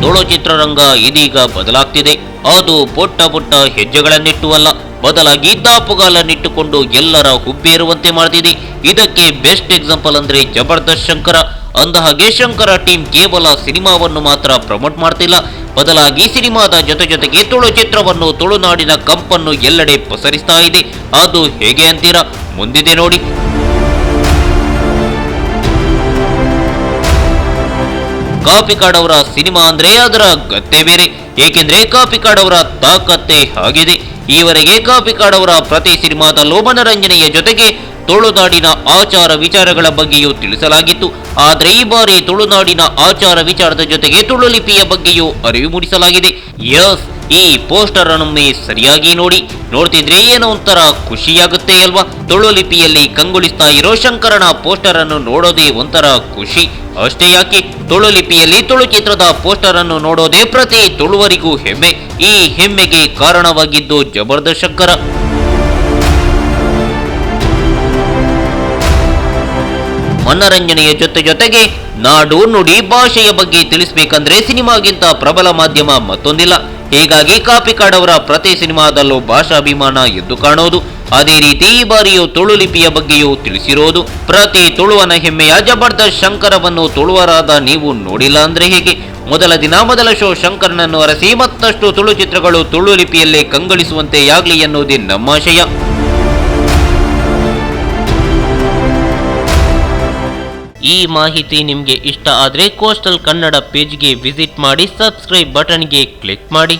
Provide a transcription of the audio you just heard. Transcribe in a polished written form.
ತುಳು ಚಿತ್ರರಂಗ ಇದೀಗ ಬದಲಾಗ್ತಿದೆ. ಅದು ಪುಟ್ಟ ಪುಟ್ಟ ಹೆಜ್ಜೆಗಳನ್ನಿಟ್ಟು ಅಲ್ಲ, ಬದಲಾಗಿ ದಾಪುಗಾಲನ್ನಿಟ್ಟುಕೊಂಡು ಎಲ್ಲರ ಹುಬ್ಬೇರುವಂತೆ ಮಾಡ್ತಿದೆ. ಇದಕ್ಕೆ ಬೆಸ್ಟ್ ಎಕ್ಸಾಂಪಲ್ ಅಂದ್ರೆ ಜಬರ್ದಸ್ತ್ ಶಂಕರ. ಅಂದಹಾಗೆ ಶಂಕರ ಟೀಮ್ ಕೇವಲ ಸಿನಿಮಾವನ್ನು ಮಾತ್ರ ಪ್ರಮೋಟ್ ಮಾಡ್ತಿಲ್ಲ, ಬದಲಾಗಿ ಸಿನಿಮಾದ ಜೊತೆಗೆ ತುಳು ಚಿತ್ರವನ್ನು, ತುಳುನಾಡಿನ ಕಂಪನ್ನು ಎಲ್ಲೆಡೆ ಪಸರಿಸ್ತಾ ಇದೆ. ಅದು ಹೇಗೆ ಅಂತೀರಾ? ಮುಂದಿದೆ ನೋಡಿ. ಕಾಪಿಕಾಡ್ ಅವರ ಸಿನಿಮಾ ಅಂದ್ರೆ ಅದರ ಗತ್ತೆ ಬೇರೆ, ಏಕೆಂದ್ರೆ ಕಾಪಿಕಾಡ್ ಅವರ ತಾಕತ್ತೆ ಆಗಿದೆ. ಈವರೆಗೆ ಕಾಪಿಕಾಡ್ ಅವರ ಪ್ರತಿ ಸಿನಿಮಾದಲ್ಲೂ ಮನರಂಜನೆಯ ಜೊತೆಗೆ ತುಳುನಾಡಿನ ಆಚಾರ ವಿಚಾರಗಳ ಬಗ್ಗೆಯೂ ತಿಳಿಸಲಾಗಿತ್ತು. ಆದರೆ ಈ ಬಾರಿ ತುಳುನಾಡಿನ ಆಚಾರ ವಿಚಾರದ ಜೊತೆಗೆ ತುಳು ಲಿಪಿಯ ಬಗ್ಗೆಯೂ ಅರಿವು ಮೂಡಿಸಲಾಗಿದೆ. ಯಸ್, ಈ ಪೋಸ್ಟರ್ ಅನ್ನೊಮ್ಮೆ ಸರಿಯಾಗಿ ನೋಡ್ತಿದ್ರೆ ಏನೋ ಒಂಥರ ಖುಷಿಯಾಗುತ್ತೆ ಅಲ್ವಾ? ತುಳು ಲಿಪಿಯಲ್ಲಿ ಕಂಗೊಳಿಸ್ತಾ ಇರೋ ಶಂಕರನ ಪೋಸ್ಟರ್ ಅನ್ನು ನೋಡೋದೇ ಒಂಥರ ಖುಷಿ. ಅಷ್ಟೇ ಯಾಕೆ, ತುಳು ಲಿಪಿಯಲ್ಲಿ ತುಳು ಚಿತ್ರದ ಪೋಸ್ಟರ್ ಅನ್ನು ನೋಡೋದೇ ಪ್ರತಿ ತುಳುವರಿಗೂ ಹೆಮ್ಮೆ. ಈ ಹೆಮ್ಮೆಗೆ ಕಾರಣವಾಗಿದ್ದು ಜಬರ್ದಸ್ತ್ ಶಂಕರ. ಮನರಂಜನೆಯ ಜೊತೆಗೆ ನಾಡು ನುಡಿ ಭಾಷೆಯ ಬಗ್ಗೆ ತಿಳಿಸಬೇಕಂದ್ರೆ ಸಿನಿಮಾಗಿಂತ ಪ್ರಬಲ ಮಾಧ್ಯಮ ಮತ್ತೊಂದಿಲ್ಲ. ಹೀಗಾಗಿ ಕಾಪಿಕಾಡ್ ಅವರ ಪ್ರತಿ ಸಿನಿಮಾದಲ್ಲೂ ಭಾಷಾಭಿಮಾನ ಎದ್ದು ಕಾಣೋದು. ಅದೇ ರೀತಿ ಈ ಬಾರಿಯೂ ತುಳು ಲಿಪಿಯ ಬಗ್ಗೆಯೂ ತಿಳಿಸಿರೋದು. ಪ್ರತಿ ತುಳುವನ ಹೆಮ್ಮೆಯ ಜಬರ್ದಸ್ತ್ ಶಂಕರವನ್ನು ತುಳುವರಾದ ನೀವು ನೋಡಿಲ್ಲ ಅಂದ್ರೆ ಹೇಗೆ? ಮೊದಲ ದಿನ ಮೊದಲ ಶೋ ಶಂಕರನನ್ನು ಅರಸಿ ಮತ್ತಷ್ಟು ತುಳು ಚಿತ್ರಗಳು ತುಳು ಲಿಪಿಯಲ್ಲೇ ಕಂಗೊಳಿಸುವಂತೆ ಯಾಗಲಿ ಎನ್ನುವುದೇ ನಮ್ಮ ಆಶಯ. ಈ ಮಾಹಿತಿ ನಿಮಗೆ ಇಷ್ಟ ಆದರೆ ಕೋಸ್ಟಲ್ ಕನ್ನಡ ಪೇಜ್ಗೆ ವಿಸಿಟ್ ಮಾಡಿ, ಸಬ್ಸ್ಕ್ರೈಬ್ ಬಟನ್ಗೆ ಕ್ಲಿಕ್ ಮಾಡಿ.